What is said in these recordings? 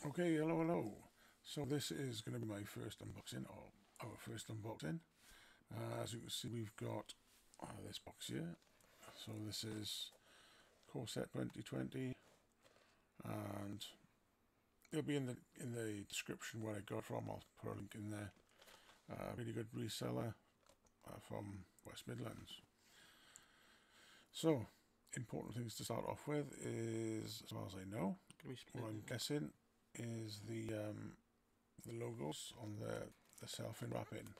Okay, hello. So this is going to be my first unboxing, or our first unboxing. As you can see, we've got this box here. So this is Corset 2020, and it'll be in the description where I got it from. I'll put a link in there. Really good reseller from West Midlands. So, important things to start off with is, as far as I know, what I'm guessing is the logos on the self-in wrapping.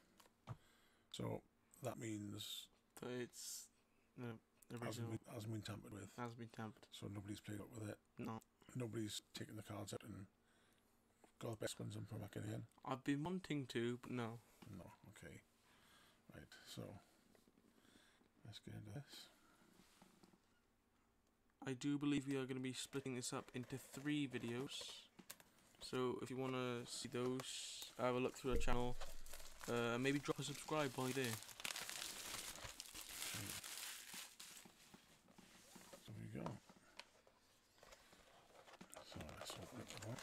So that means that it's original. Hasn't been tampered with. Has been tampered. So nobody's played up with it. No. Nobody's taken the cards out and got the best ones and put back in again. I've been wanting to, but no. No. Okay. Right. So let's get into this. I do believe we are going to be splitting this up into 3 videos. So if you want to see those, have a look through our channel. Maybe drop a subscribe while you're there. So there you go. So let's open up the box.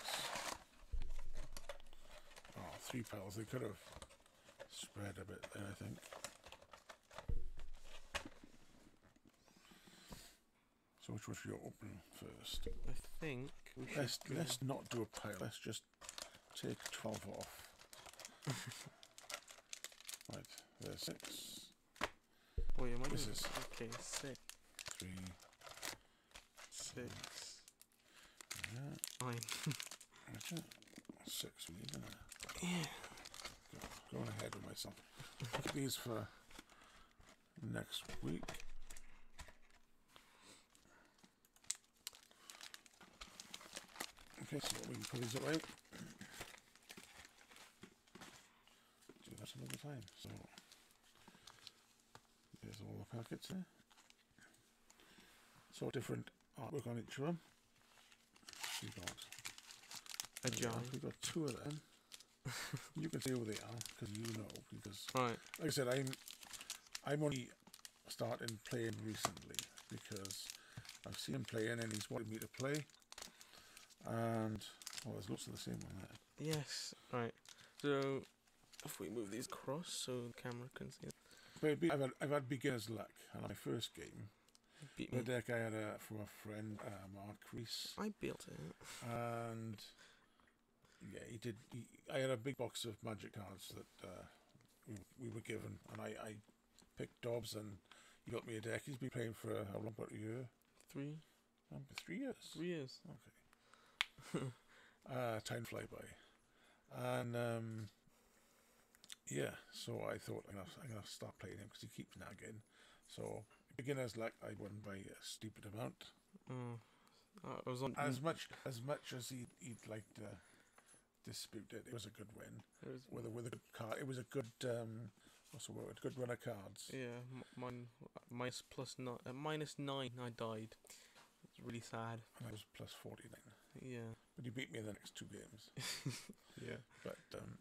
Oh, 3 piles. They could have spread a bit there, I think. So which one should you open first? I think we should. Let's not do a pile. Let's just take 12 off. Right, there's 6. Oh yeah, this is okay. 6, 3, 6, yeah, 9. that's it. 6 we need, isn't it? Yeah. Going ahead with myself. Look at these for next week. Okay, so we can put these away. Do that another time. So there's all the packets there. So different artwork on each of them. We got 2 of them. You can see who they are because you know. Because right, like I said, I'm only starting playing recently because I've seen him playing and he's wanted me to play. And well, there's lots of the same one there. yes, right. So if we move these across so the camera can see it. But I've had beginner's luck. And on my first game, Beat the me. deck I had from a friend, Mark Reese, I built it. and yeah, he did. I had a big box of magic cards that we were given, and I picked Dobbs, and he got me a deck. He's been playing for how long? About a year? 3. 3 years. 3 years. Okay. Time fly by, and yeah. So I thought I'm gonna start playing him because he keeps nagging. So beginner's luck, I won by a stupid amount. I was on As much as he'd like to dispute it, it was a good win. With a good card, it was a good what's the word? Good run of cards. Yeah, mine minus 9. I died. It's really sad. And I was plus 49. Yeah. But you beat me in the next 2 games. Yeah. But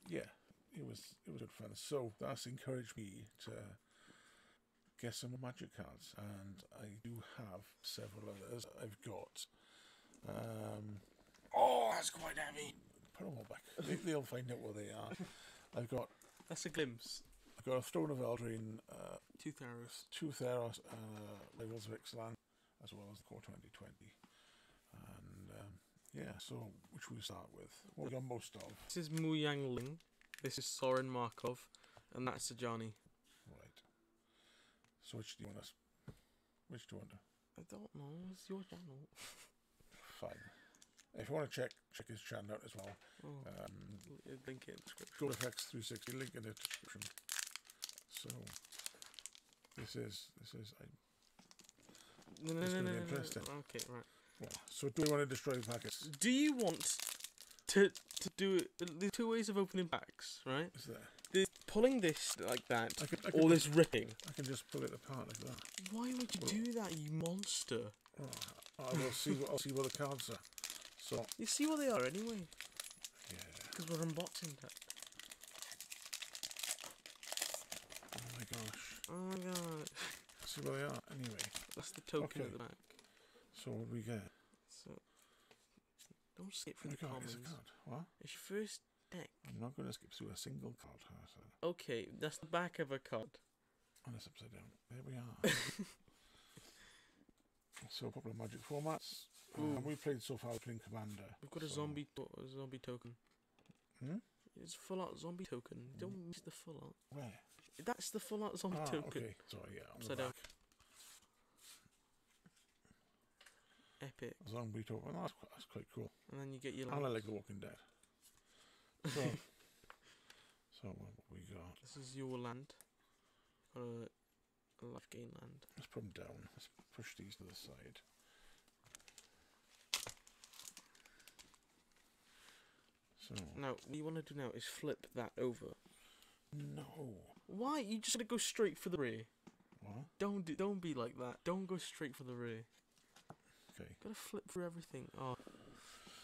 yeah, it was good fun. So that's encouraged me to get some magic cards, and I do have several others. I've got oh, that's quite heavy. Put them all back. They'll find out what they are. I've got. That's a glimpse. I've got a Throne of Eldraine, 2 Theros. 2 Theros, Rivals of Ixalan, as well as the Core 2020. And yeah, so which we start with? What we got most of? This is Mu Yang Ling. This is Soren Markov, and that's Sajani. Right. So which do you want us? Which do you want to? I don't know. It's your channel. Fine. If you want to check his channel out as well. Oh, link it in the description. GriffinsGifts 360, link in the description. So this is No. interesting. Okay, right. Yeah. So do we want to destroy the packets? Do you want to do it? There's 2 ways of opening packs, right? Is there? There's pulling this like that, I can or this ripping. I can just pull it apart like that. Why would you do that, you monster? Oh, I'll see what the cards are. So You see what they are anyway. yeah. Because we're unboxing that. Oh my gosh. Oh my god. See what they are anyway. That's the token Okay. at the back. So what do we get? So, Don't skip through Oh the my God, commons. it's a card. What? It's your first deck. I'm not going to skip through a single card. Okay, that's the back of a card. And it's upside down. There we are. So, popular Magic formats. We played so far playing Commander. We've got a zombie token. Hmm? It's a full out zombie token. Don't miss the full out. Where? That's the full out zombie token. Okay. Sorry, yeah. On Upside the down. back. Epic. Zombie token. Oh, that's quite cool. And then you get your. And I like The Walking Dead. So, what we got? This is your land. Got a life gain land. Let's put them down. Let's push these to the side. So. Now, what you want to do now is flip that over. No. Why? You just gotta go straight for the rear. What? Don't be like that. Don't go straight for the rear. Okay. Gotta flip through everything. Oh.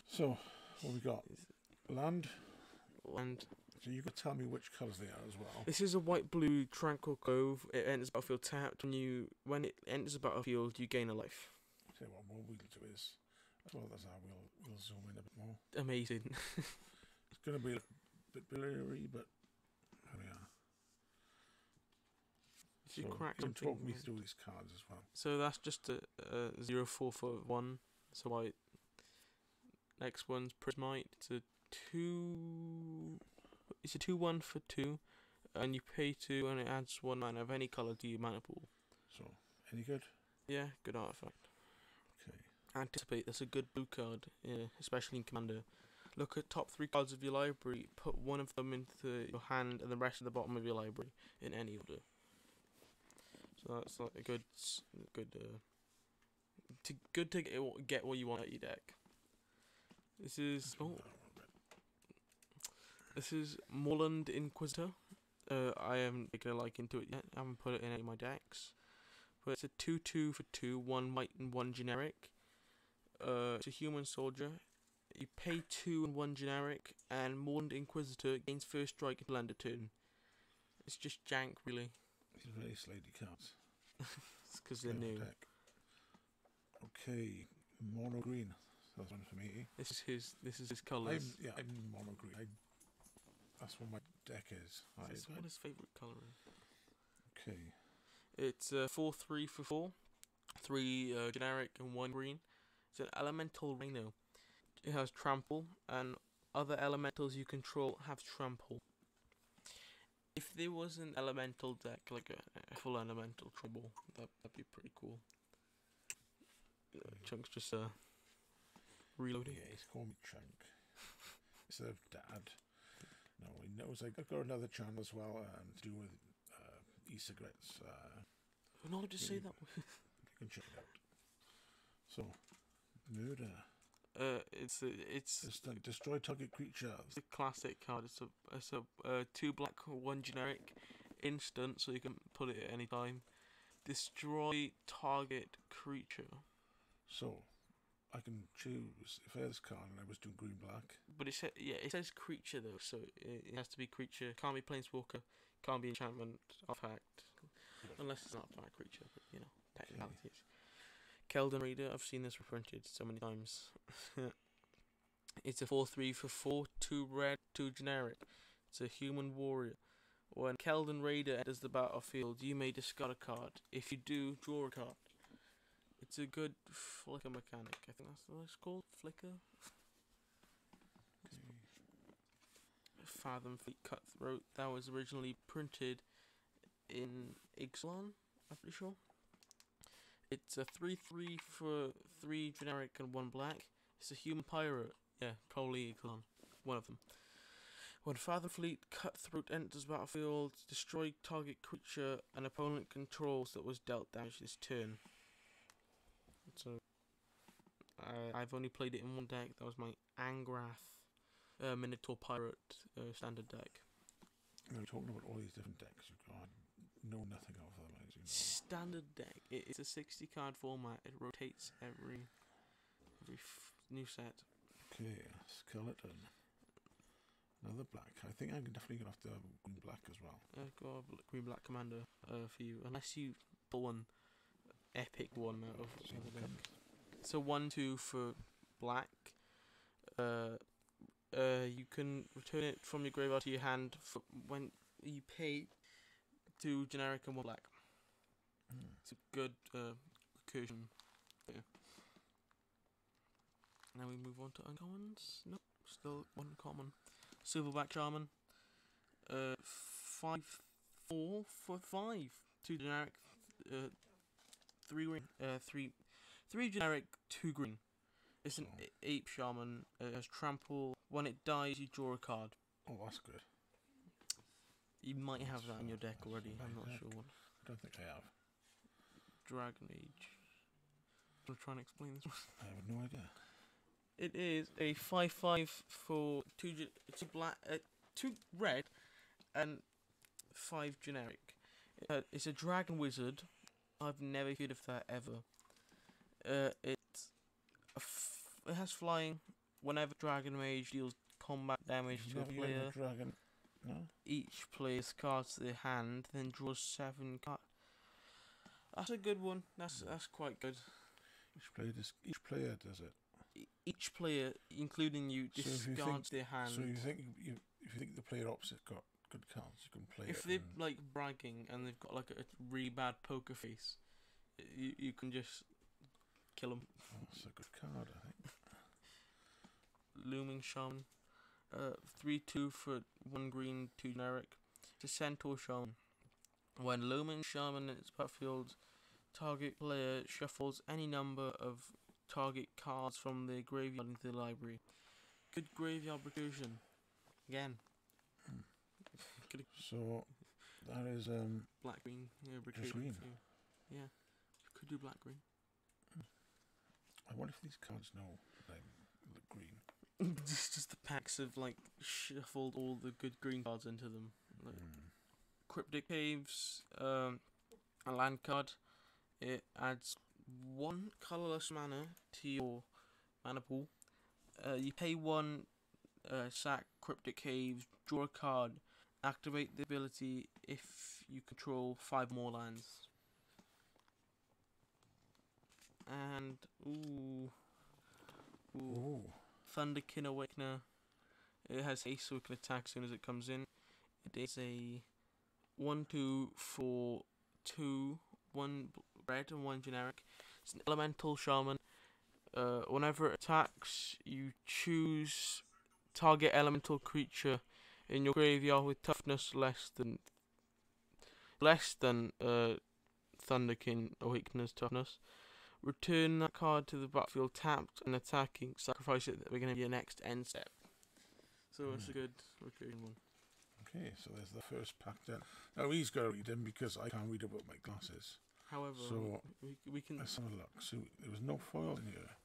So, what we got? Land. Land. So you could tell me which colours they are as well. This is a white-blue Tranquil Cove. It enters battlefield tapped. When it enters the battlefield, you gain a life. So what we'll do is, as well as that, we'll zoom in a bit more. Amazing. It's going to be a bit blurry, but there we are. You crack you can something. talk me through these cards as well. So that's just a 0/4 for 1. So white. Next one's Prismite. It's a 2/1 for 2, and you pay 2, and it adds 1 mana of any colour to your mana pool. So, any good? Yeah, good artifact. Okay. Anticipate, that's a good blue card, especially in Commander. Look at top 3 cards of your library, put one of them into your hand, and the rest at the bottom of your library, in any order. So that's like a good to get what you want out of your deck. This is Moreland Inquisitor. I haven't taken a liking to it yet. I haven't put it in any of my decks. But it's a 2/2 for 2, 1 white and 1 generic. It's a human soldier. You pay 2 and 1 generic, and Moreland Inquisitor gains first strike until end of turn. It's just jank, really. These are very slady cards. It's because they're new. Deck. Okay, mono green. That's one for me. This is his colours. I'm mono green. That's what my deck is. That's what his favourite colour is. Okay. It's 4/3 for 4. 3 generic and 1 green. It's an elemental rhino. It has trample, and other elementals you control have trample. If there was an elemental deck, like a full elemental trouble, that'd be pretty cool. Chunk's just reloading. Yeah, he's called me Chunk. Instead of Dad. No, he knows I've got another channel as well to do with e-cigarettes. We're not allowed to say that. You can check it out. So, murder. It's destroy target creature. It's a classic card. It's a 2 black 1 generic instant, so you can put it at any time. Destroy target creature. So, I can choose if I had this card and I was doing green black. But it says creature though, so it has to be creature. Can't be planeswalker. Can't be enchantment artifact, unless it's not a fire creature. But you know, technicalities. Keldon Reader, I've seen this reprinted so many times. It's a 4/3 for 4, 2 red, 2 generic. It's a human warrior. When Keldon Raider enters the battlefield, you may discard a card. If you do, draw a card. It's a good flicker mechanic. I think that's what it's called. Flicker. Okay. Fathom Fleet Cutthroat. That was originally printed in Ixalan, I'm pretty sure. It's a 3/3 for 3 generic and 1 black. It's a human pirate. Yeah, probably Ixalan. One of them. When Fathom Fleet Cutthroat enters battlefield, destroy target creature an opponent controls that was dealt damage this turn. So, I've only played it in one deck. That was my Angrath Minotaur Pirate standard deck. We're talking about all these different decks you've got. I know nothing of them, as you know. Standard deck. It's a 60 card format. It rotates every new set. Okay, skeleton. Another black. I think I'm definitely gonna have to have green black as well. Got a green black commander for you, unless you pull one epic one out of the deck. So 1/2 for black. You can return it from your graveyard to your hand when you pay 2 generic and 1 black. It's a good recursion. Yeah. Now we move on to uncommons. Nope, still 1 common. Silverback Shaman. 5/4 for 5. 2 generic. 3 green. 3 generic, 2 green. It's an ape shaman. It has trample. When it dies, you draw a card. Oh, that's good. You might have that in your deck already. I'm not sure. I don't think I have. Dragon Age. I'm trying to explain this one. I have no idea. It is a 5/5 for 2 black, 2 red, and 5 generic. It's a dragon wizard. I've never heard of that ever. It has flying. Whenever Dragon Mage deals combat damage to a player, no? each player's cards to their hand, then draws 7 cards. That's a good one. That's quite good. Each player does it. Each player, including you, discards their hand. So you think if you think the player opposite got good cards, you can play if it. If they're like bragging and they've got like a really bad poker face, you can just kill them. Oh, that's a good card, I think. Looming Shaman. 3/2 for 1 green, 2 generic. It's a Centaur Shaman. When Looming Shaman in its battlefield, target player shuffles any number of target cards from their graveyard into the library. Good graveyard recursion. Again. So that is black green. Yeah, just green. Yeah. You could do black green. I wonder if these cards know they look green. It's just the packs have like shuffled all the good green cards into them. Like, Cryptic Caves, a land card. It adds 1 colourless mana to your mana pool. You pay 1, sack Cryptic Caves, draw a card, activate the ability if you control 5 more lands. And Thunderkin Awakener. It has haste, so it can attack as soon as it comes in. It is a 1/2 for 2, 1 red and 1 generic. It's an elemental shaman. Whenever it attacks, you choose target elemental creature in your graveyard with toughness less than Thunderkin Awakener's toughness. Return that card to the battlefield tapped and attacking. Sacrifice it at the beginning of your next end step. So it's a good recurring one. Okay, so there's the first pack done. Now he's got to read them because I can't read about my glasses. However, so we can. Let's have a look. So there was no foil in here.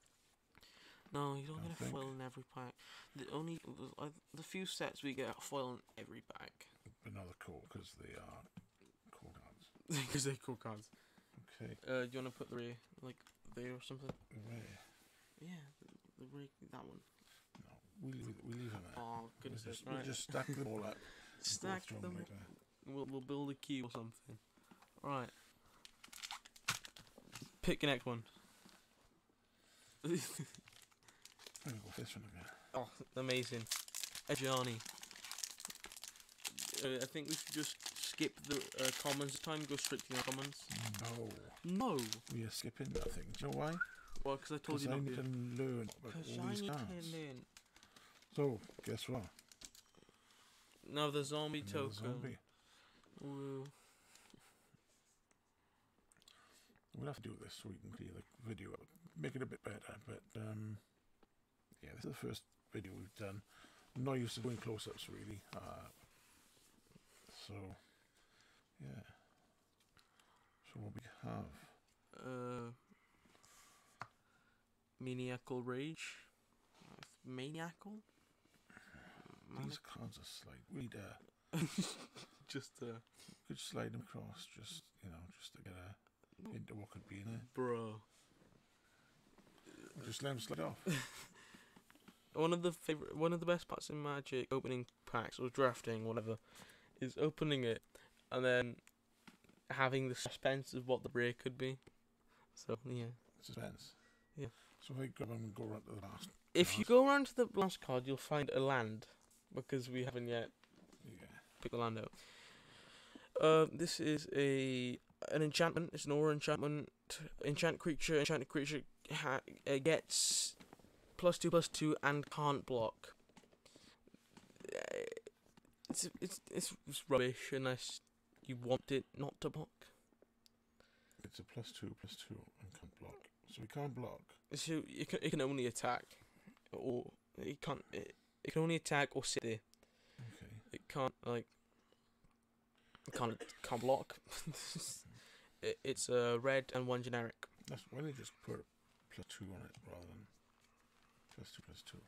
No, you don't get a foil in every pack. The few sets we get a foil in every pack. Another core because they are core cards. Because they're core cards. Okay. Do you want to put the ray like there or something? Ray. Yeah, the ray, that one. No, we leave them there. Oh goodness! We'll just stack them all up. Stack them. We'll build a queue or something. Right. Pick your next one. I'm gonna go for this one again. Oh, amazing. Ejani. I think we should just skip the commons this time and go straight to the commons. No. We are skipping that thing. Do you know why? Well, because I told you not to. Because I need to learn about all these cards. So, guess what? Now the zombie token. Zombie. Ooh. We'll have to do this so we can clear the video up. Make it a bit better, but yeah, this is the first video we've done. I'm not used to doing close-ups really. So yeah. So what we have? Maniacal Rage. Maniacal? These cards are slight. Read just could slide them across, just to get a hint of what could be in there. Bro. Just let them slide off. One of the best parts in Magic opening packs or drafting, whatever, is opening it and then having the suspense of what the break could be. So yeah. Suspense. Yeah. So if I grab them and go right to the last If you go around to the last card, you'll find a land, because we haven't yet picked the land out. This is an enchantment. It's an aura enchantment. Enchanted creature gets +2/+2 and can't block. It's rubbish unless you want it not to block. It's a +2/+2 and can't block. So we can't block. So it can only attack, or it can't. It can only attack or sit there. Okay. It can't can't block. It's a red and 1 generic. Why don't you just put +2 on it rather than +2/+2?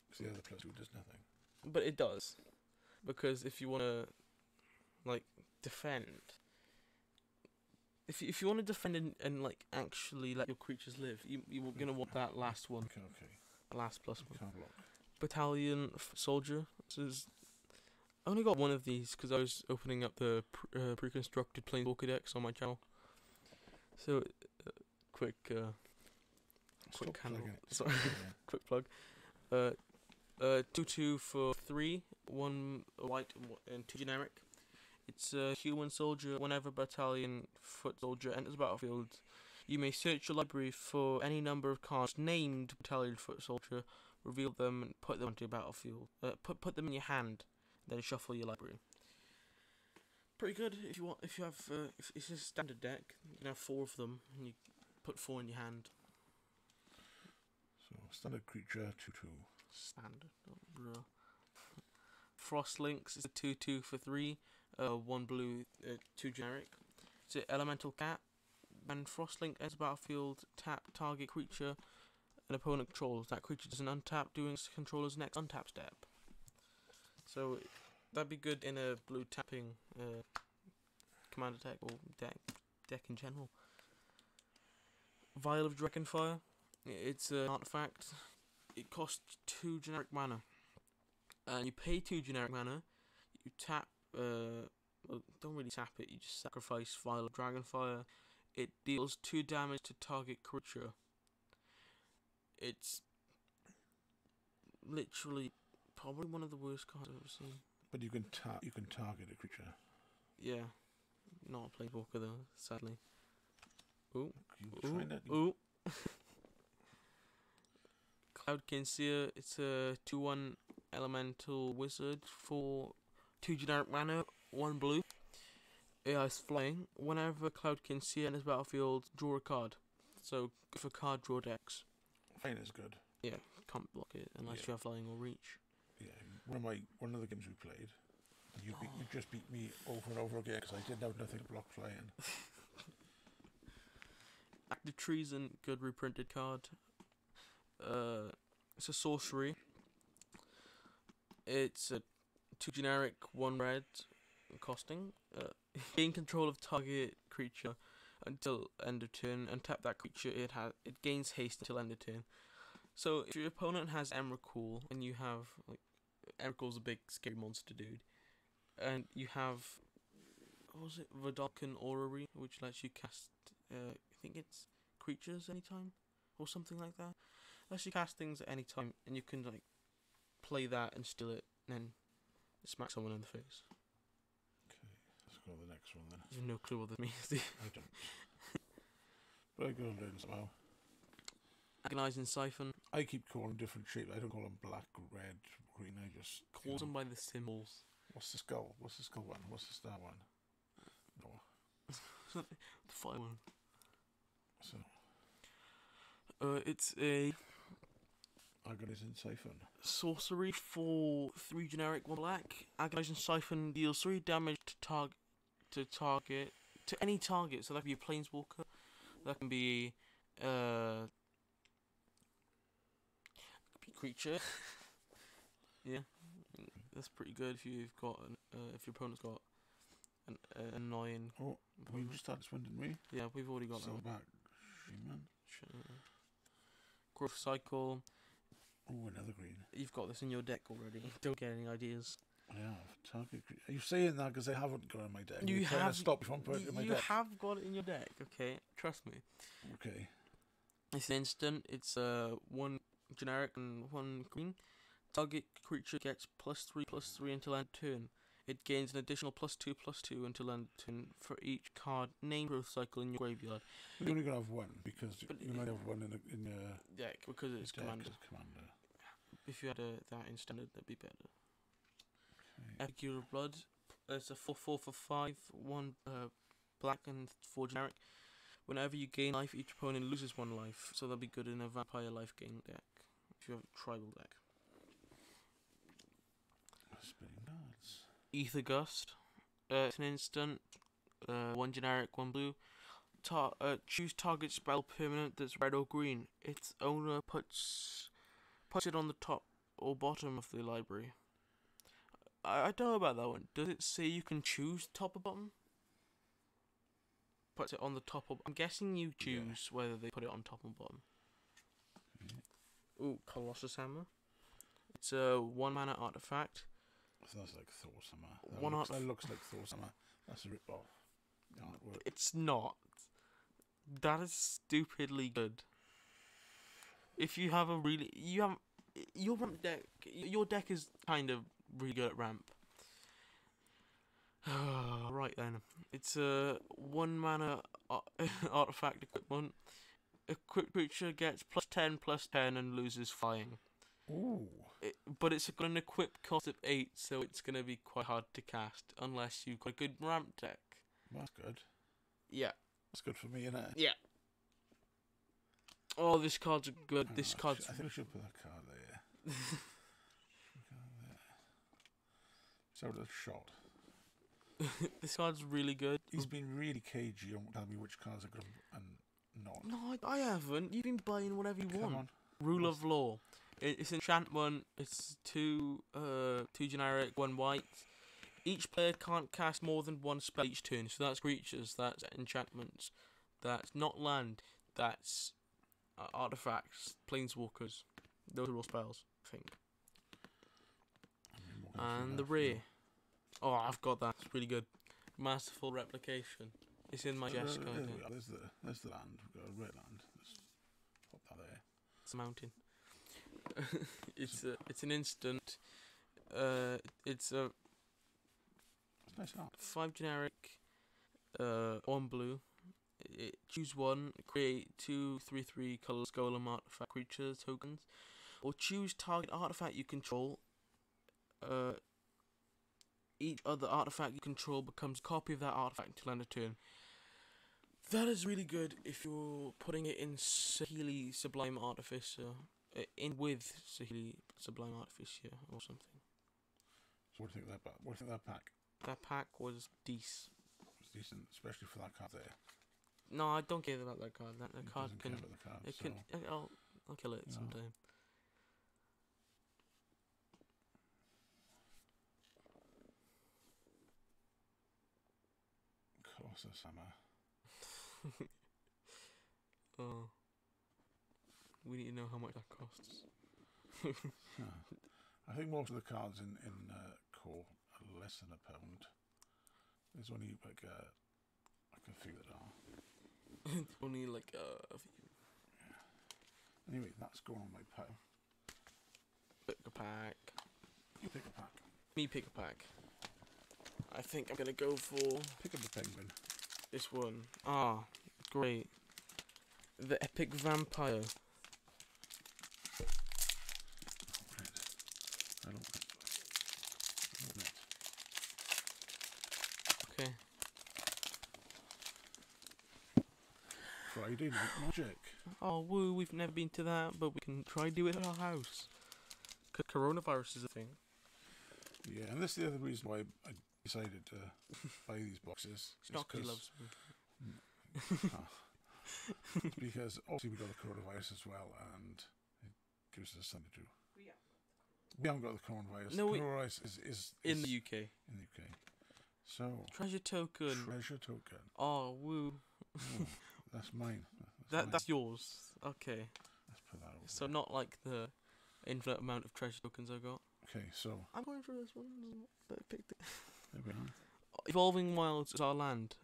Because the other +2 does nothing. But it does, because if you want to defend, if you want to defend and actually let your creatures live, you're gonna want that last one. Okay. Last +1. Can't block. Battalion soldier. I only got one of these because I was opening up the pre-constructed Planeswalker decks on my channel. So, quick handle. Sorry, quick plug. 2/2 for 3, 1 white and 2 generic. It's a human soldier. Whenever battalion foot soldier enters the battlefield, you may search your library for any number of cards named battalion foot soldier, reveal them, and put them onto your battlefield. Put them in your hand, then shuffle your library. Pretty good if it's a standard deck. You can have 4 of them, and you put 4 in your hand. So standard creature 2/2. Standard. Frostlinks is a 2/2 for 3, 1 blue, 2 generic. It's an elemental cat. When Frostlink enters the battlefield, tap target creature an opponent controls. That creature does an untap during its controller's next untap step. So that'd be good in a blue tapping commander deck or deck in general. Vial of Dragonfire. It's an artifact. It costs 2 generic mana. And you pay 2 generic mana. You tap. Well, don't really tap it. You just sacrifice Vial of Dragonfire. It deals 2 damage to target creature. It's literally probably one of the worst cards I've ever seen. But you can target a creature. Yeah, not a Planeswalker though, sadly. Ooh, ooh. Cloudkin Seer. It's a 2/1 elemental wizard for 2 generic mana, 1 blue. It has flying. Whenever Cloudkin Seer enters the battlefield, draw a card. So go for card draw decks. Flying is good. Yeah, can't block it unless you have flying or reach. Yeah, one of the games we played, you just beat me over and over again because I didn't have nothing to block flying. Active Treason, good reprinted card. It's a sorcery. It's a 2 generic, 1 red, costing. Gain control of target creature until end of turn, and tap that creature. It gains haste until end of turn. So if your opponent has Emrakul and you have Emrakul's a big scary monster dude, and you have Vodalkan Orrery, which lets you cast I think it's creatures anytime or something like that. Lets you cast things at any time, and you can play that and steal it, and then smack someone in the face. Okay, let's go to the next one then. You have no clue what this means, do you? I don't. But I go and learn somehow. Agonizing Siphon. I keep calling different shapes. I don't call them black, red, green. I just call them by the symbols. What's the skull? What's the skull one? What's the star one? No. The fire one. So. It's a Agonizing Siphon. Sorcery for 3 generic, 1 black. Agonizing Siphon deals 3 damage to any target. So that can be a Planeswalker. That can be creature. Yeah, that's pretty good if you've got if your opponent's got an annoying. Oh, we just started this one, didn't we? Yeah, we've already got that. Back, Shaman. Growth Cycle. Oh, another green. You've got this in your deck already. Don't get any ideas. I have. Target. Are you saying that because I haven't got it in my deck? You have. Trying to stop if I'm putting it in my deck. You have got it in your deck. Okay, trust me. Okay. It's an instant. It's 1 generic and 1 green. Target creature gets +3/+3 until end of turn. It gains an additional +2/+2 until end of turn for each card named growth cycle in your graveyard. You're only gonna have one because you might have one in your deck because it's commander. Commander. If you had that in standard, that'd be better. Epic Hero Blood. It's a 4/4 for 5, 1 black and 4 generic. Whenever you gain life, each opponent loses 1 life, so that'll be good in a vampire life gain deck if you have a tribal deck. Spinning cards. Ether Gust. It's an instant. 1 generic, 1 blue. Choose target spell permanent that's red or green. Its owner puts it on the top or bottom of the library. I don't know about that one. Does it say you can choose top or bottom? Puts it on the top or... I'm guessing you choose whether they put it on top or bottom. Ooh, Colossus Hammer. It's a 1 mana artifact. So that's like Thor's Hammer. That looks like Thor's Hammer. That's a rip-off. Artwork. It's not. That is stupidly good. If you have a really... Your ramp deck... Your deck is kind of really good at ramp. Right then. It's a 1 mana artifact equipment. Equipped creature gets +10/+10 and loses flying. Ooh. But it's got an equip cost of 8, so it's going to be quite hard to cast unless you've got a good ramp deck. That's good. Yeah. That's good for me, innit? Yeah. Oh, this card's good. This card's... I think we should put that card there. So that's shot. This card's really good. He's been really cagey on telling me which cards are good and not. No, I haven't. You've been buying whatever you want. On. Rule of Law. It's enchantment. It's 2 generic, 1 white. Each player can't cast more than 1 spell each turn. So that's creatures, that's enchantments, that's not land, that's artifacts, planeswalkers. Those are all spells, I think. And the rare. Oh, I've got that. It's really good. Masterful Replication. It's in my chest. There's the land. We've got a red land. Let's pop that there. It's a mountain. It's an instant. It's a nice art. 5 generic, 1 blue. Choose 1. Create 2 3/3 colorless golem artifact creature tokens, or choose target artifact you control. Each other artifact you control becomes a copy of that artifact until end of turn. That is really good if you're putting it in Sahili Sublime Artificer, with Sahili Sublime Artificer or something. So what do you think of that? What do you think of that pack? That pack was decent. It's decent, especially for that card there. No, I don't care about that card. That card can. Care about the card, It so. can. I'll kill it sometime. Colossus Hammer. Oh. We need to know how much that costs. I think most of the cards in core are less than £1. There's only like a few that are. Only like a few. Yeah. Anyway, that's going on my pile. Pick a pack. You pick a pack. Me pick a pack. I think I'm gonna go for Pick up the penguin. this one. Ah, great. The Epic Vampire. I don't know. Okay. Friday Night Magic. Oh, woo, we've never been to that, but we can try do it at our house. Because coronavirus is a thing. Yeah, and that's the other reason why I decided to buy these boxes. It's not because he loves me. It's because obviously we got the coronavirus as well, and it gives us something to do. We haven't got the coronavirus. No, the coronavirus is in the UK. In the UK. So Treasure token. Treasure token. Oh, woo. Oh, that's mine. That's yours. Okay. Let's put that over. So not like the infinite amount of treasure tokens I got. Okay, so I'm going for this one. I picked it. there we are. Evolving Wilds is our land.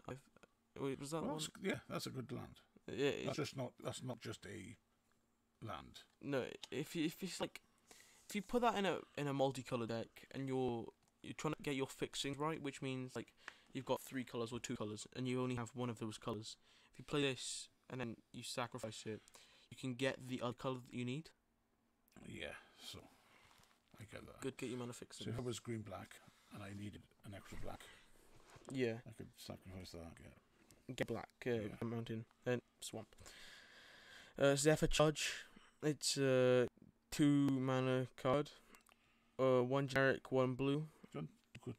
Wait, was that one? Yeah, that's a good land. Yeah, That's not just a land. No, if you put that in a multicolour deck and you're trying to get your fixings right, which means like you've got 3 colours or 2 colours and you only have one of those colours. If you play this and then you sacrifice it, you can get the other colour that you need. Yeah, so I get that. Good, get your mana fixings. So if it was green black and I needed an extra black, Yeah, I could sacrifice that. get black, Yeah. mountain, and swamp. Zephyr Charge. It's a 2 mana card. 1 generic, 1 blue. Good.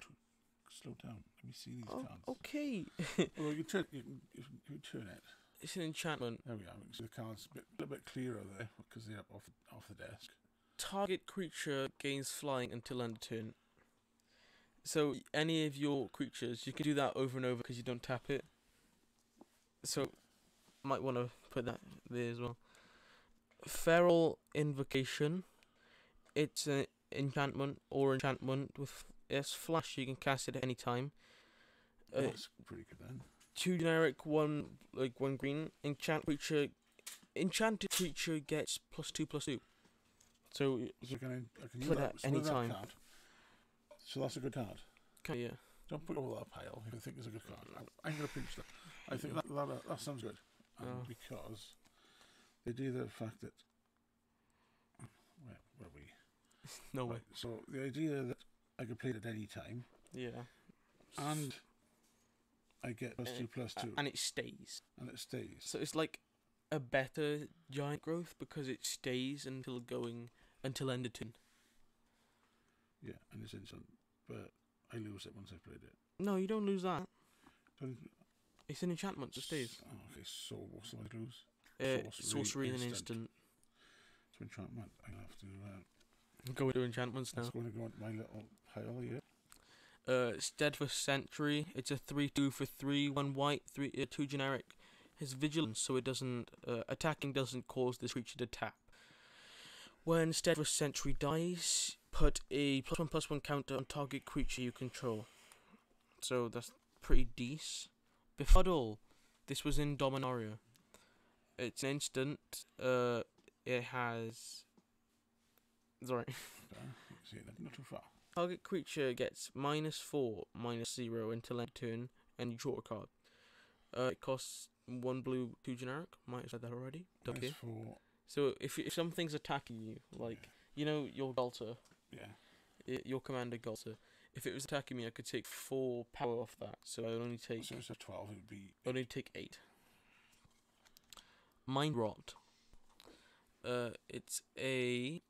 Slow down. Let me see these Oh, cards. okay. Well, you turn it. It's an enchantment. There we are. So the cards a little bit clearer there because they're up off the desk. Target creature gains flying until end of turn. So any of your creatures, you can do that over and over because you don't tap it. So might want to put that there as well. Feral Invocation. It's an enchantment with its flash. You can cast it at any time. That's pretty good then. 2 generic, 1 green. Enchanted creature gets +2/+2. So you So I can use play that that any time. card. So that's a good card. Okay, yeah. Don't put it over that pile if you think it's a good card. I'm going to pinch that. I think that sounds good. Because they do the fact that... Where were we? No way. Right, so the idea that I could play it at any time, Yeah. and I get +2/+2, And it stays. and it stays. So it's like a better giant growth because it stays until end of turn. Yeah, and it's instant, but I lose it once I've played it. No, you don't lose that. Don't, It's an enchantment, so it stays. Oh, okay, so what's the one I lose? Sorcery and instant. So enchantment, I'll have to... Go into enchantments now. That's going to go into my little pile here. Steadfast Sentry. It's a 3/2 for 3, 1 white, 2 generic. His vigilance, so it doesn't attacking doesn't cause this creature to tap. When Steadfast Sentry dies, put a +1/+1 counter on target creature you control. So that's pretty decent. Befuddle. This was in Dominaria. It's an instant. It has. Sorry. See, not too far. Target creature gets -4, -0 until end turn, and you draw a card. It costs 1 blue, 2 generic. Might have said that already. Okay. -4. So if something's attacking you, like your Galter, your commander Galter, if it was attacking me, I could take 4 power off that. So I would only take. So it's a 12. It would be. Only take 8. Mind Rot. It's a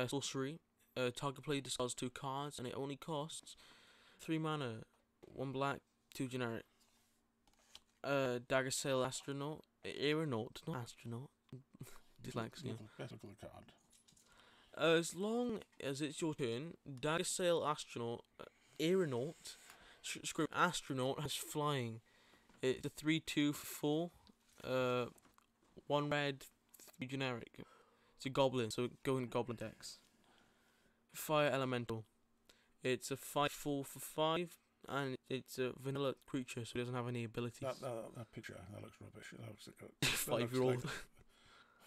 sorcery. Target player discards 2 cards, and it only costs 3 mana, 1 black, 2 generic. Dagger Sail Astronaut, Aeronaut, not Astronaut. Dyslexia. Better colour card. As long as it's your turn, Dagger Sail Astronaut, Aeronaut, screw Astronaut has flying. It's a 3/2 for 4, 1 red, 3 generic. It's a goblin, so go in goblin decks. Fire Elemental. It's a 5/4 for 5, and it's a vanilla creature, so it doesn't have any abilities. That picture, that looks rubbish. That looks like a 5-year-old.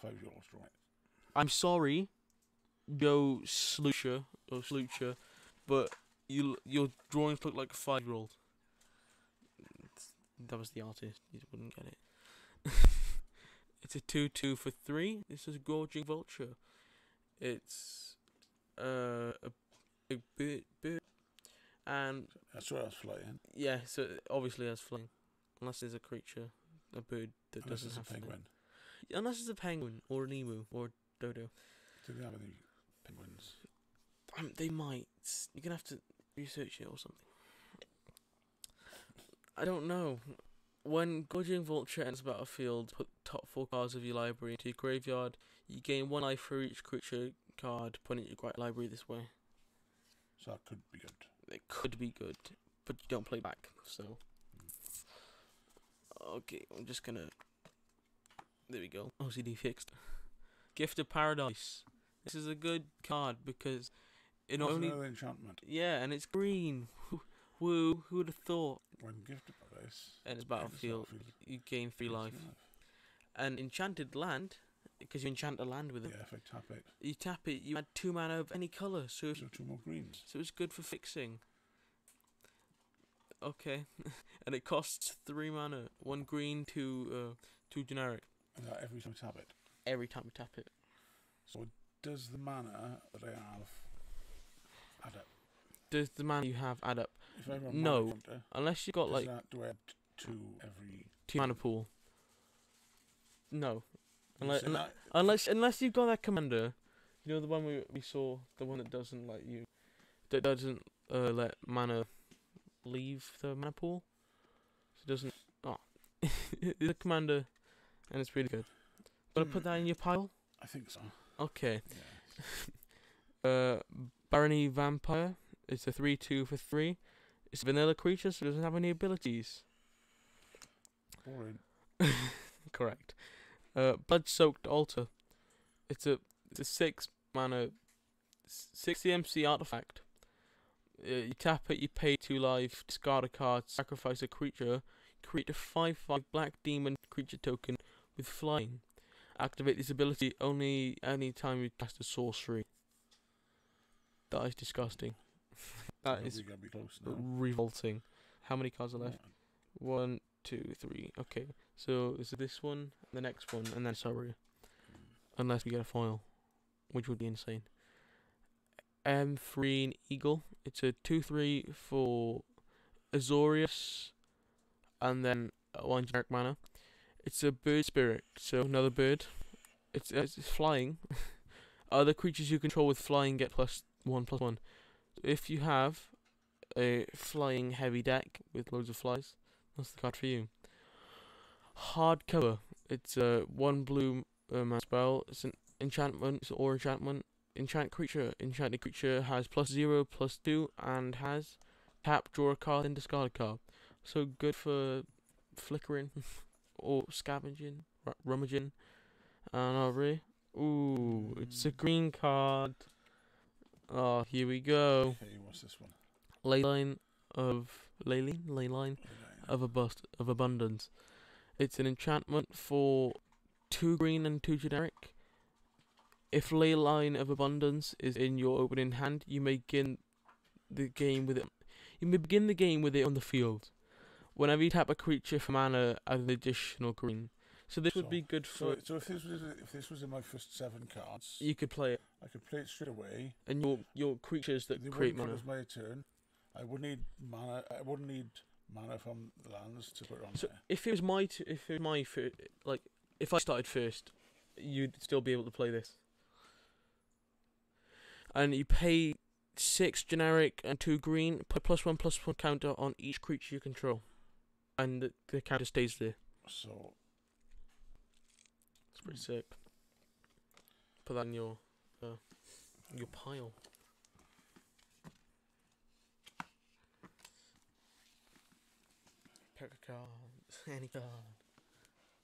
5-year-old's drawing. I'm sorry, Joe Slucher, but your drawings look like a 5-year-old. That was the artist. You wouldn't get it. It's a 2/2 for 3. This is Gorging Vulture. It's a big bird, and That's where I was flying. yeah, so it obviously has flying, unless there's a creature, a bird that Unless doesn't it's a have flying. penguin. Unless it's a penguin or an emu or a dodo. Do they have any penguins? They might. You're gonna have to research it or something. I don't know. When Gorging Vulture enters the battlefield, put top 4 cards of your library into your graveyard. You gain 1 life for each creature card put in your library this way. So that could be good. It could be good, but you don't play back, so. Okay, I'm just gonna. There we go. OCD fixed. Gift of Paradise. This is a good card because it not only. Another enchantment. Yeah, and it's green. Woo! Who would have thought? When Gift of Paradise. And it's battlefield. You gain 3 life. And Enchanted Land because you enchant a land with it. Yeah, if I tap it. You tap it, you add 2 mana of any colour, so So 2 more greens. it's good for fixing. Okay, and it costs 3 mana, 1 green, 2 generic. And that every time I tap it. Every time you tap it. So does the mana that I have add up? Does the mana you have add up? If I run No, mana counter, unless you got like do I add 2 every 2 mana pool. No, Unless, unless you've got that commander, you know the one we saw, the one that doesn't let you, that doesn't let mana leave the mana pool. So it doesn't. Oh, it's a commander, and it's really good. Wanna put that in your pile? I think so. Okay. Yeah. Barony Vampire. It's a 3/2 for 3. It's a vanilla creature, so it doesn't have any abilities. Boring. Correct. Blood-soaked altar. It's a 6 mana, 6 CMC artifact. You tap it, you pay 2 life, discard a card, sacrifice a creature, create a 5/5 black demon creature token with flying. Activate this ability only any time you cast a sorcery. That is disgusting. That is We're gonna be close now. revolting. How many cards are left? 1, 2, 3. Okay, so is it this one, the next one, and then sorry. Unless we get a foil, which would be insane. M3 Eagle. It's a 2/3 for Azorius, and then 1 generic mana. It's a bird spirit, so another bird. It's flying. Other creatures you control with flying get +1/+1. If you have a flying heavy deck with loads of flies, that's the card for you. Hardcover. It's a 1 blue mana spell. It's an enchantment or enchantment. Enchant creature. Enchanted creature has +0/+2 and has tap, draw a card, and discard a card. So good for flickering or scavenging, rummaging. And ooh, it's a green card. Oh, here we go. Okay, what's this one? Leyline of Abundance. It's an enchantment for 2 green and 2 generic. If Leyline of Abundance is in your opening hand, you may begin the game with it. You may begin the game with it on the field. Whenever you tap a creature for mana, add an additional green. So this would be good for. So if this was in my first 7 cards, you could play it. I could play it straight away. And your creatures that create mana. It was my turn. I wouldn't need mana. I wouldn't need mana from the lands to put it on So there. if it was my like if I started first, you'd still be able to play this. And you pay 6 generic and 2 green, put +1/+1 counter on each creature you control, and the counter stays there. So it's pretty sick. Put that in your pile. Pick a card, any card.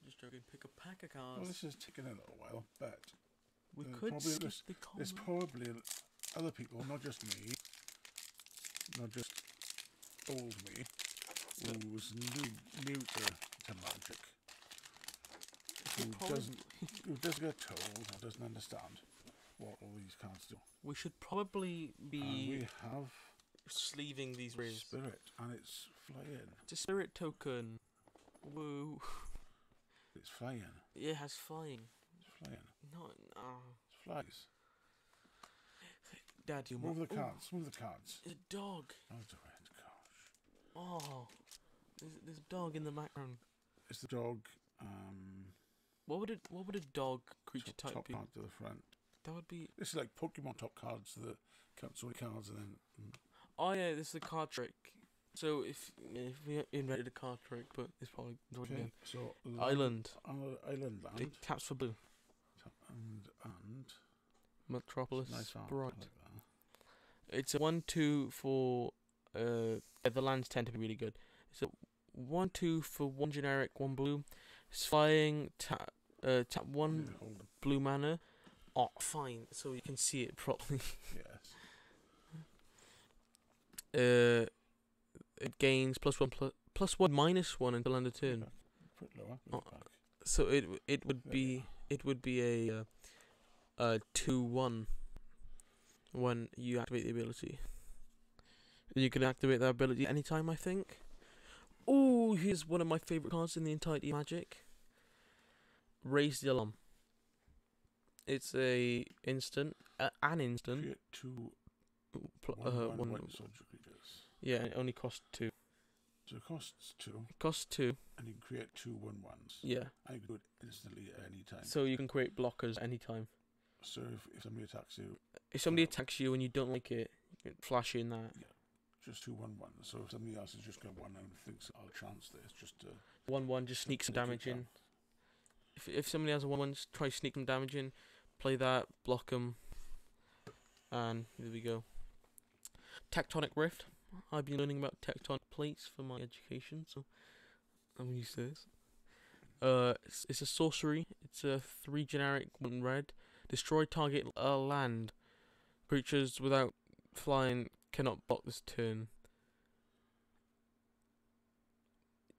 Just joking. Pick a pack of cards. well, this is taking a little while, but We there's could probably- skip the there's comment. probably other people, not just me, not just old me, who's new to magic, who doesn't get told or doesn't understand what all these cards do. We should probably And be we have sleeving these rings. spirit, and it's flying. It's a spirit token. Woo. It's flying. Yeah, it has flying. It's flying. Not. It flies. Dad, you Move the cards. Move the cards. There's a dog. I'll do it. Gosh. Oh. There's a dog in the background. It's the dog. What would a dog creature type top be? card to the front. That would be. This is like Pokemon top cards. The counts all the cards and then. Oh yeah, this is a card trick. So if we invented a card trick, but it's probably already Okay. done. So Island. Island land. It taps for blue. And Metropolis. nice art. I Bright. like that. It's a 1/2 for the lands tend to be really good. It's a 1/2 for 1 generic, 1 blue. It's flying. Tap 1 Yeah, hold them. blue mana. Oh, fine. So you can see it properly. Yes. It gains +1/+1 -1 until end of turn. Put it lower. Oh. Back. So it would There be it would be a 2/1 when you activate the ability. You can activate that ability anytime, I think. Oh, here's one of my favourite cards in the entirety of Magic. Raise the Alarm. It's an instant. Create two one. white soldier creatures. Yeah, and it only costs 2. So it costs 2. It costs 2. And you can create 2 1/1s. Yeah. And you can do it instantly at any time. So you can create blockers anytime. So if somebody attacks you... If somebody attacks you and you don't like it, you can flash in that. Yeah. Just 2 1/1s. So if somebody else has just got one and thinks I'll chance this, just to... 1/1 just sneak some damage in. If somebody has a 1/1, just try sneak some damage in. Play that, block them. And there we go. Tectonic Rift. I've been learning about tectonic plates for my education, so I'm used to this. It's a sorcery. It's a 3 generic, 1 red. Destroy target land. Creatures without flying cannot block this turn.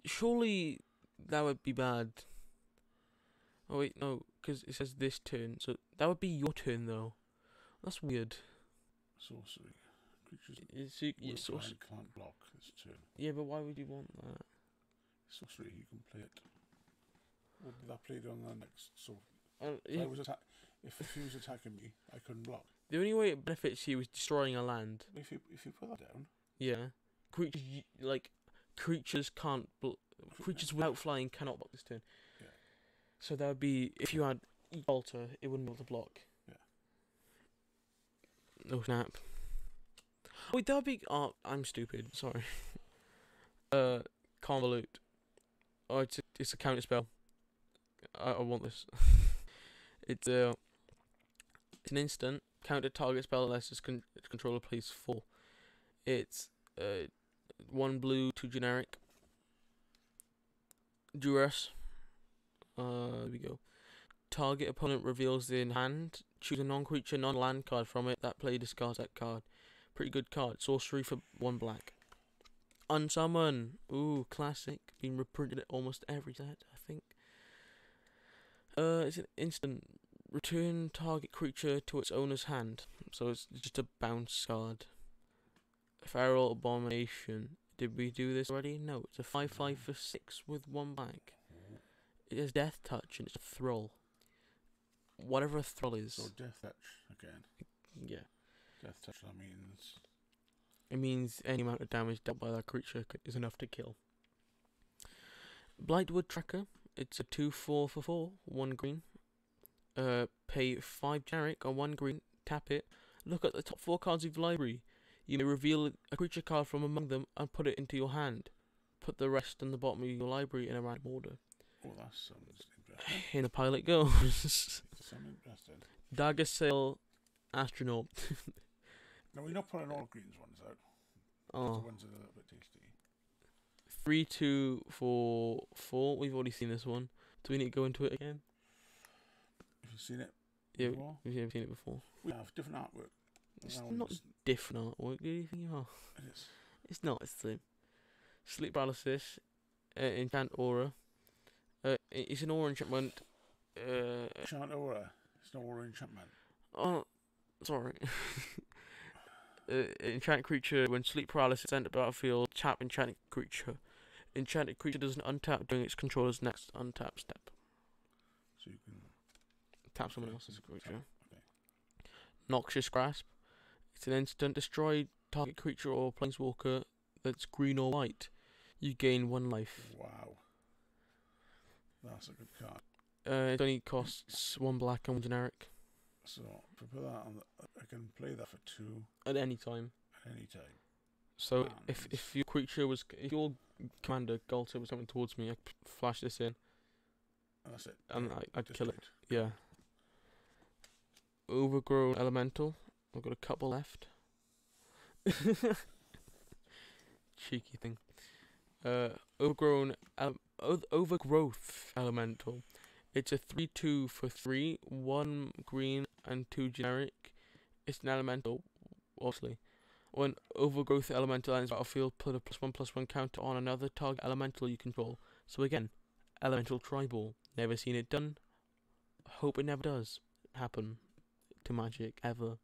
Surely that would be bad. Oh wait, no, because it says this turn, so that would be your turn though. That's weird. Sorcery. Creatures can't block this turn. Yeah, but why would you want that? Sorcery, you can play it. Well, that played on the next. So yeah. if he was attacking me, I couldn't block. The only way it benefits you is destroying a land. If you put that down. Yeah, creatures can't. Creatures without flying cannot block this turn. Yeah. So that would be if you had altar, it wouldn't be able to block. Yeah. No snap. Wait, that would be. Oh, I'm stupid. Sorry. Convolute. Oh, it's a counter spell. I want this. It's an instant counter target spell unless its controller plays 4. It's 1 blue, 2 generic. Duress. There we go. Target opponent reveals the hand. Choose a non-creature, non-land card from it. That player discards that card. Pretty good card. Sorcery for 1 black. Unsummon. Ooh, classic. Been reprinted at almost every set, I think. It's an instant. Return target creature to its owner's hand. So it's just a bounce card. Feral Abomination. Did we do this already? No, it's a 5/5 for 6 with 1 black. It has Death Touch and it's a Thrall. Whatever a Thrall is. So Death Touch again. Yeah. Death Touch, that means... It means any amount of damage dealt by that creature is enough to kill. Blightwood Tracker. It's a 2/4 for 4, 1 green. Pay 5 generic on 1 green. Tap it. Look at the top 4 cards of your library. You may reveal a creature card from among them and put it into your hand. Put the rest in the bottom of your library in a random order. Oh, that sounds interesting. In a pile it goes. Sounds interesting. Dagger Sail Astronaut. No, we're not putting all greens ones out. Oh. The ones that are a little bit tasty. 3, 2, 4, 4. We've already seen this one. Do we need to go into it again? Have you seen it? Yeah, before? we've seen it before. We have different artwork. It's not different artwork. Do you think you are? It is. It's not. It's the same. Sleep Paralysis. Enchant Aura. It's an aura enchantment. Enchant Aura. It's no aura enchantment. Oh, sorry. Enchanted creature. When sleep paralysis enter battlefield, tap enchanted creature. Enchanted creature doesn't untap during its controller's next untap step. So you can tap someone else's creature. Okay. Noxious Grasp. It's an instant. Destroy target creature or planeswalker that's green or white. You gain 1 life. Wow. That's a good card. It only costs 1 black and 1 generic. So if I put that on, I can play that for 2 at any time. At any time. So if your creature was, if your commander Galter was coming towards me, I'd flash this in. And that's it. And I'd kill it. Yeah. Overgrown Elemental. I've got a couple left. Cheeky thing. Overgrowth Elemental. It's a 3/2 for 3, 1 green and 2 generic. It's an elemental, obviously. When Overgrowth Elemental enters battlefield, put a +1/+1 counter on another target elemental you control. So again, Elemental Tribal. Never seen it done. hope it never does happen to Magic ever.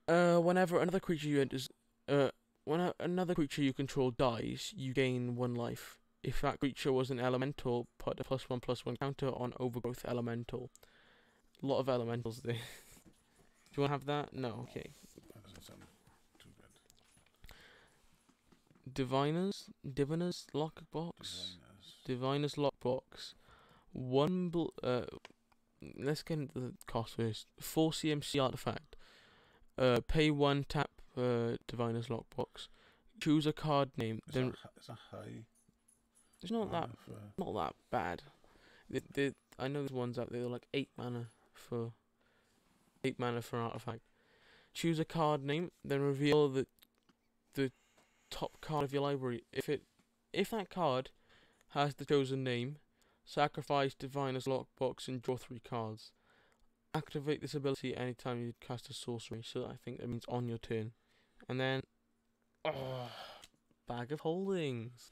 Whenever another creature you enters, when another creature you control dies, you gain 1 life. If that creature was an elemental, put a +1/+1 counter on Overgrowth Elemental. A lot of elementals there. Do you want to have that? No, okay. That doesn't sound too bad. Diviner's Lockbox. Diviner's Lockbox. Let's get into the cost first. 4 CMC artifact. Pay 1, tap Diviner's Lockbox. Choose a card name. Is then that high? it's not that bad. I know there's ones out there like 8 mana for artifact. Choose a card name, then reveal the top card of your library. If that card has the chosen name, sacrifice Diviner's Lockbox and draw 3 cards. Activate this ability anytime you cast a sorcery, so I think that means on your turn. And then Bag of Holdings.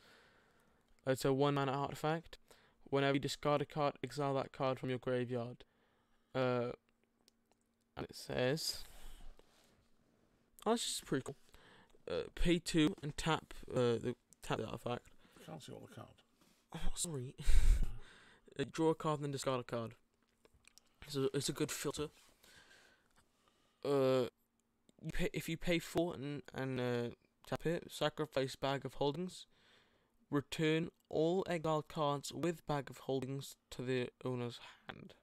It's a 1 mana artifact. Whenever you discard a card, exile that card from your graveyard. And it says, this is pretty cool. Pay 2 and tap the artifact. I can't see all the card. Oh, sorry. Draw a card and then discard a card. So it's a good filter. If you pay 4 and tap it, sacrifice Bag of Holdings. Return all exiled cards with Bag of Holdings to their owner's hand.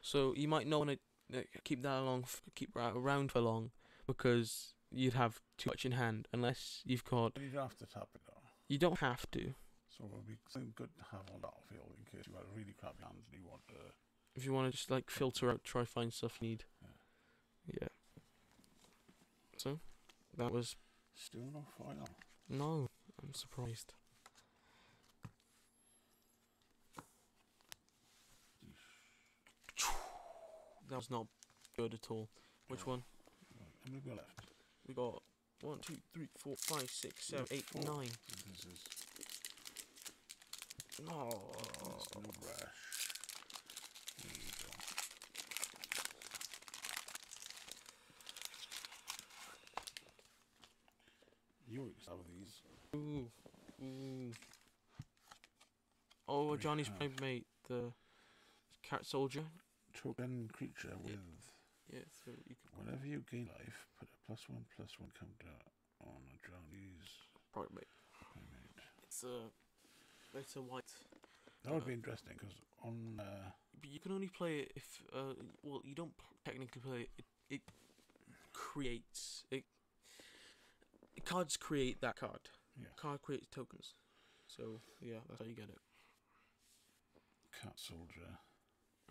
So you might not want to keep around for long, because you'd have too much in hand unless you've got. You don't have to tap it though. You don't have to. So it would be something good to have on battlefield in case you got a really crappy hands and you want to. If you want to just like filter out, try find stuff you need. Yeah. So that was. Still no final. No, I'm surprised. That was not good at all. Which one? How many we got left? We got 1, 2, 3, 4, 5, 6, 7, 8, 9. This is. No. There's no rush. There you go. You already have these. Ooh. Oh, Johnny's playmate, the cat soldier. Token creature with. Yeah, so you can. Whenever you gain life, put a +1/+1 counter on a Johnny's Playmate. playmate. It's a white. That would be interesting because on. But you can only play it if well, you don't technically play it. It creates it. Cards create that card. Yeah. Card creates tokens. So yeah, that's how you get it. Cat soldier.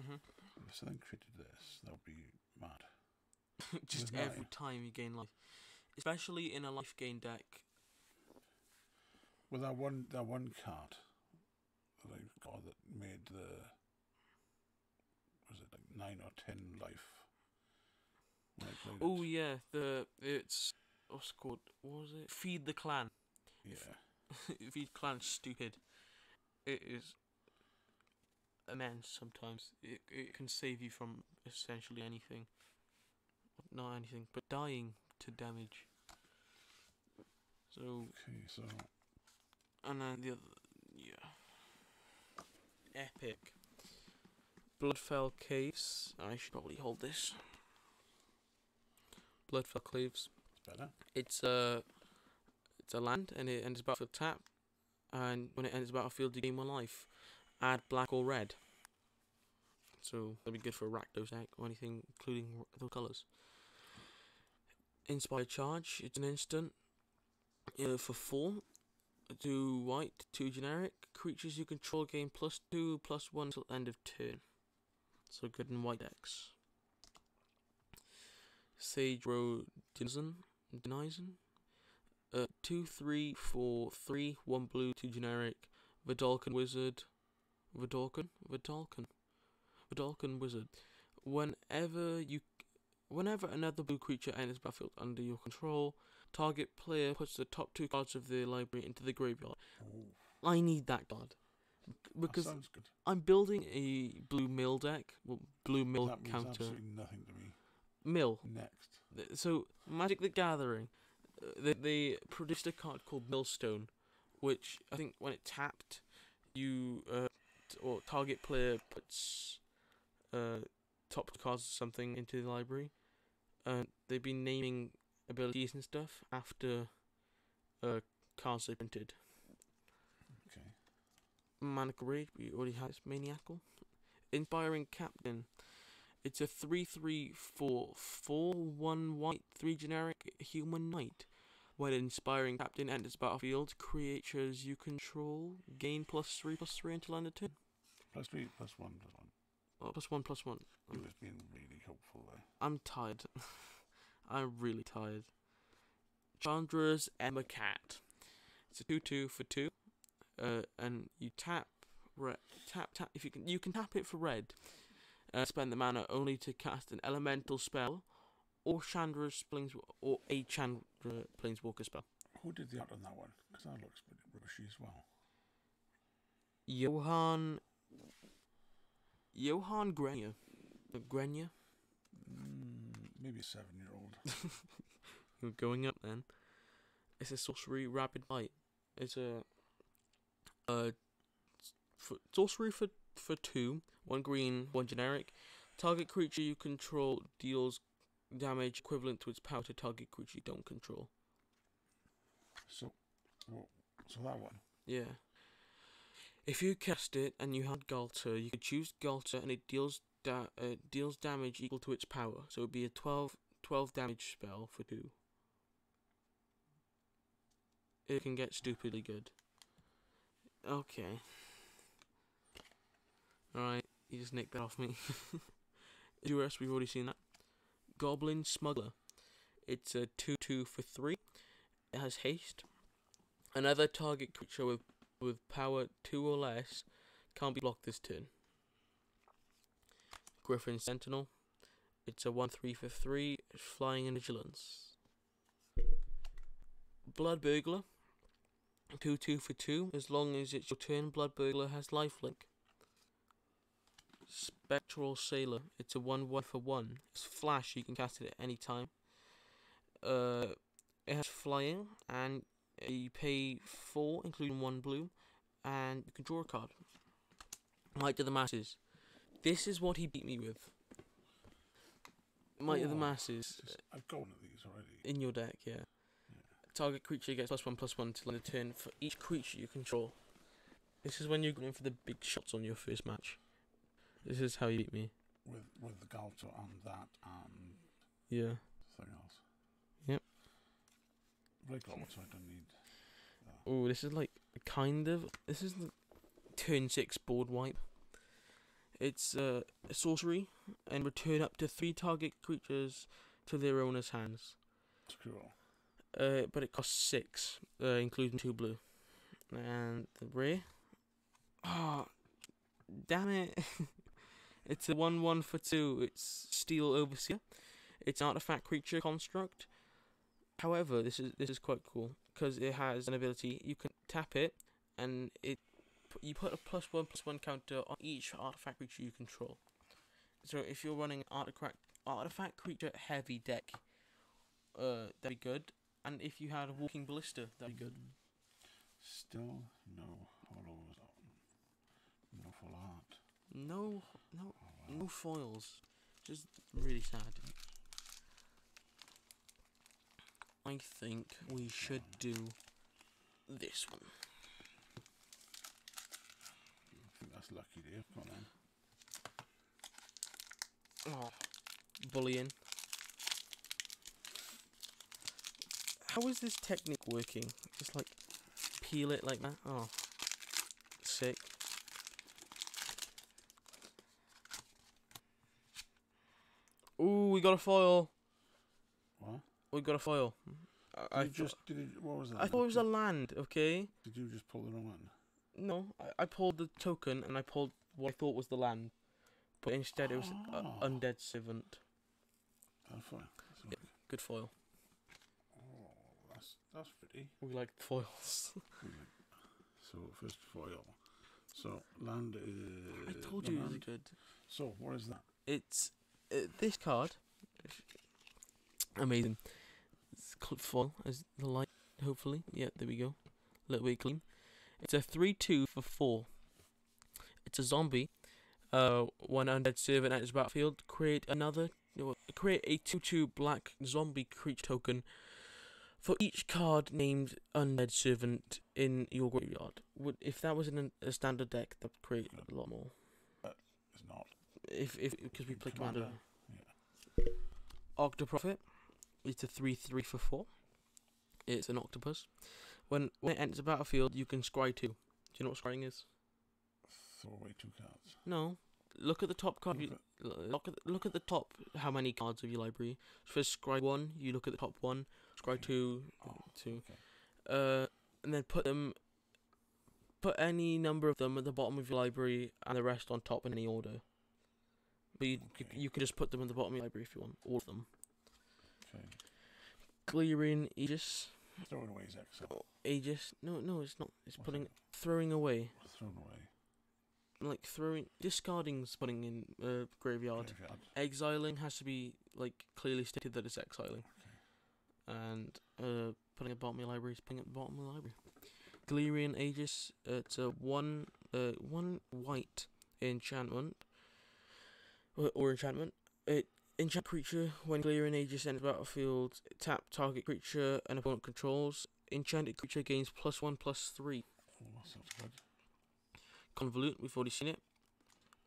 Mhm. If something created this, that would be mad. Just With every mine. time you gain life, especially in a life gain deck. Well, that one card that I got that made was it like 9 or 10 life? When I played Oh it. yeah, it's what's it called? What was it? Feed the Clan. Yeah. Feed Clan's stupid. It is immense sometimes. It can save you from essentially anything. Not anything, but dying to damage. So. Okay, so. And then the other, epic. Bloodfell Caves. I should probably hold this. Bloodfell Caves. It's better. It's a land, and it enters battlefield tap. And when it enters battlefield, you gain 1 life. Add black or red. So that'd be good for a Rakdos deck or anything, including those colours. Inspired Charge. It's an instant. For 4. 2 white, 2 generic. Creatures you control gain +2/+1 till end of turn. So good in white decks. Sage Road Denizen. 2, 3, 4, 3, 1 blue, 2 generic. Vidalcan Wizard. Vidalcan Wizard. Whenever another blue creature enters battlefield under your control, target player puts the top 2 cards of their library into the graveyard. Ooh. I need that card. That because sounds good. I'm building a blue mill deck, well, blue mill That means counter absolutely nothing to me. mill. Next. So Magic the Gathering, they produced a card called Millstone, which I think when it tapped, you or target player puts top cards or something into the library. They've been naming abilities and stuff after cards they printed. Okay. Maniacal Rage, we already had Maniacal. Inspiring Captain. It's a 3/3 for 4/1 white 3 generic human knight. When Inspiring Captain enters battlefield, creatures you control gain +3/+3 until end of turn. +3, +1, +1. Oh, +1/+1. You was being really helpful there. I'm tired. I'm really tired. Chandra's Emma Cat. It's a 2/2 for 2. And you tap if you can tap it for red. Spend the mana only to cast an elemental spell or a Chandra Planeswalker spell. Who did the art on that one? Because that looks pretty rubbishy as well. Johan Grenier. Grenier? Maybe a 7-year-old. You're going up then. It's a sorcery rapid bite. It's a sorcery for 2, 1 green, 1 generic. Target creature you control deals damage equivalent to its power to target creature you don't control. So that one. Yeah. If you cast it and you had Galter, you could choose Galter and it deals damage equal to its power. So it would be a 12 damage spell for 2. It can get stupidly good. Okay. Alright, you just nicked that off me. US, we've already seen that. Goblin Smuggler. It's a 2/2 for 3. It has haste. Another target creature with power 2 or less can't be blocked this turn. Griffin Sentinel. It's a 1/3 for 3, flying and vigilance. Blood Burglar. 2/2 for 2. As long as it's your turn, Blood Burglar has lifelink. Spectral Sailor. It's a 1/1 for 1. It's flash, you can cast it at any time. It has flying, and you pay 4, including 1 blue, and you can draw a card. Might of the Masses. This is what he beat me with. Might of the Masses. I've gone at these already. In your deck, yeah. Target creature gets +1/+1 till end of turn for each creature you control. This is when you're going for the big shots on your first match. This is how you beat me. With the Galto and that and yeah. Something else. Yep. But I got so I don't need that. Oh, this is like this is the turn 6 board wipe. It's a sorcery and return up to 3 target creatures to their owner's hands. It's cool. But it costs 6, including 2 blue. And the rare. Oh, damn it. It's a 1/1 for 2. It's Steel Overseer. It's an artifact creature construct. However, this is quite cool because it has an ability. You can tap it, and you put a +1/+1 counter on each artifact creature you control. So if you're running artifact creature heavy deck, that'd be good. And if you had a Walking Ballista, that'd be good. Still no hollows. No full art. No foils. Just really sad. I think we should do this one. I think that's lucky, dear. Come on then. Oh, bullying. How is this technique working? Just like peel it like that. Oh, sick. Ooh, we got a foil. What? We got a foil. What was that? I thought it was a land, okay? Did you just pull the wrong one? No, I pulled the token and I pulled what I thought was the land. But instead it was Undead Servant. That's fine. Yep, good foil. Oh, that's pretty. We like foils. So first foil. So land is. I told you it was good. So what is that? It's this card. Amazing. It's full as the light. Hopefully, yeah. There we go. A little bit clean. It's a 3/2 for 4. It's a zombie. One undead servant enters battlefield. Create a 2/2 black zombie creature token for each card named undead servant in your graveyard. If that was in a standard deck, that would create a lot more. But it's not. If because we play Commander. Yeah. Octoprophet. It's a 3/3 for 4. It's an octopus. When it enters the battlefield, you can scry 2. Do you know what scrying is? Throw away 2 cards. No. Look at the top card. Look at the top. How many cards of your library? For scry 1, you look at the top 1. Scry 2, 2. Okay. And then put any number of them at the bottom of your library, and the rest on top in any order. But you can just put them in the bottom of your library if you want, all of them. Okay. Clearing Aegis. Throwing away is exile. Aegis. No, it's not. It's What's that? throwing away. Thrown away. Like discarding's putting in graveyard. Exiling has to be like clearly stated that it's exiling. Okay. And putting at the bottom of your library is putting at the bottom of the library. Galerian Aegis. It's a one white enchantment or enchantment. Enchant creature. When Galerian Aegis enters battlefield, tap target creature and opponent controls. Enchanted creature gains +1/+3. Oh, that sounds good. Convolute, we've already seen it.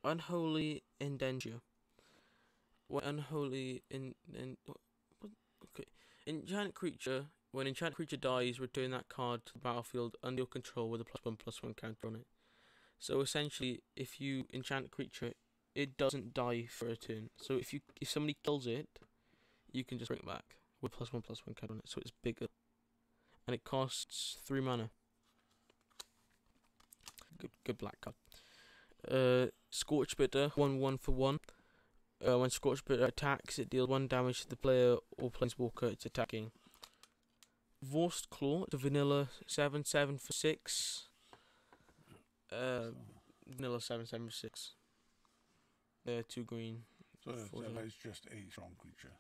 Unholy Endanger. What unholy okay. Enchanted creature. When enchanted creature dies, return that card to the battlefield under your control with a +1/+1 counter on it. So essentially, if you enchant a creature, it doesn't die for a turn. So if somebody kills it, you can just bring it back with +1/+1 counter on it. So it's bigger, and it costs 3 mana. Good black card. Scorch Bitter, 1/1 for 1. When Scorch Bitter attacks, it deals 1 damage to the player or planeswalker it's attacking. Vorst Claw, the vanilla 7/7 for 6. Vanilla 7/7 for 6. 2 green. So it's just a strong creature.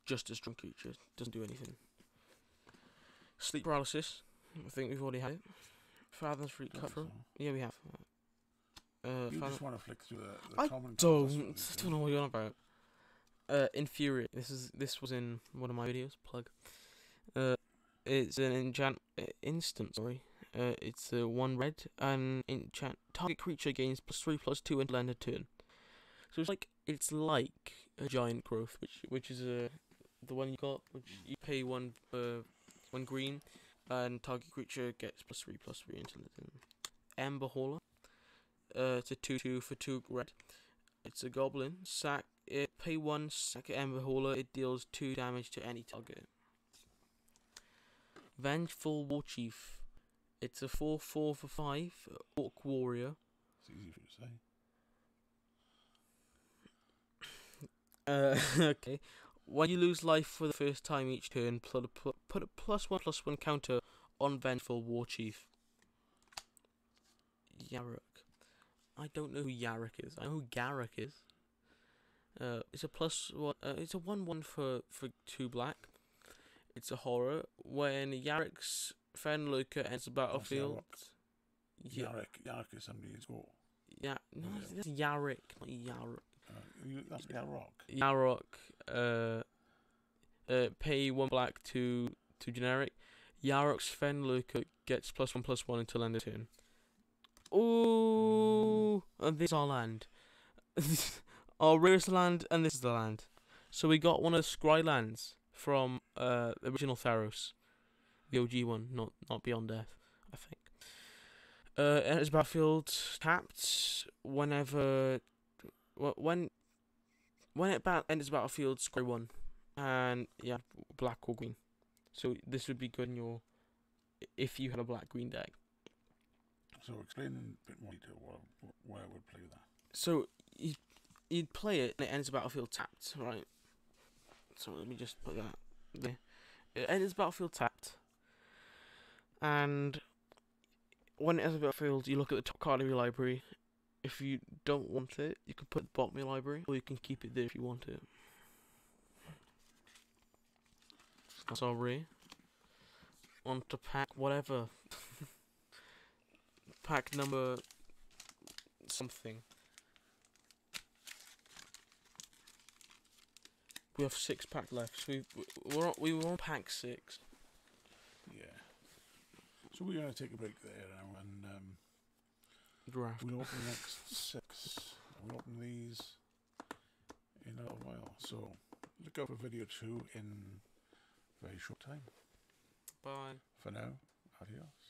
Just a strong creature. Doesn't do anything. Sleep Paralysis. I think we've already had it. Fathom's Free Cut through. Yeah, we have. You just want to flick through the common cards. I don't know what you're on about. Infuriate. This was in one of my videos. Plug. It's an instant. Sorry. It's 1 red and enchant. Target creature gains +3/+2 until end of turn. So it's like a giant growth, which is the one you got, which you pay 1 green. And target creature gets +3/+3 until it's in. Ember Hauler. It's a 2/2 for 2 red. It's a goblin. Pay 1, sack Ember Hauler. It deals 2 damage to any target. Vengeful Warchief. It's a 4/4 for 5 Orc Warrior. It's easy for you to say. Okay. When you lose life for the first time each turn, put a +1/+1 counter on Vengeful Warchief. Yarok. I don't know who Yarok is. I know who Garruk is. It's a +1. It's a 1/1 for 2 black. It's a horror. When Yarok's Fenlurker enters the battlefield. Yarok is somebody who's got. Yeah, no, that's Yarok, not Yarok. That's Yarok. Yarok. Pay 1 black to generic. Yarok's Fenlurker gets +1/+1 until end of turn. Ooh, and this is our land. Our rarest land, and this is the land. So we got one of the Scry lands from original Theros, the OG one, not Beyond Death, I think. Enters battlefield tapped whenever. When it enters battlefield, Scry 1, and yeah, black or green. So this would be good in your if you had a black-green deck. So explain in a bit more detail where I would play that. So you'd play it and it enters battlefield tapped, right? So let me just put that there. It enters battlefield tapped, and when it has a bit of fields, you look at the top card of your library. If you don't want it, you can put it at the bottom of your library, or you can keep it there if you want it. Sorry. On to pack whatever. Pack number something. We have 6 pack left. So we were on pack 6. Yeah. So we're going to take a break there now and Draft. we'll open the next 6. We'll open these in a little while. So look out for video 2 in a very short time. Bye. For now, adios.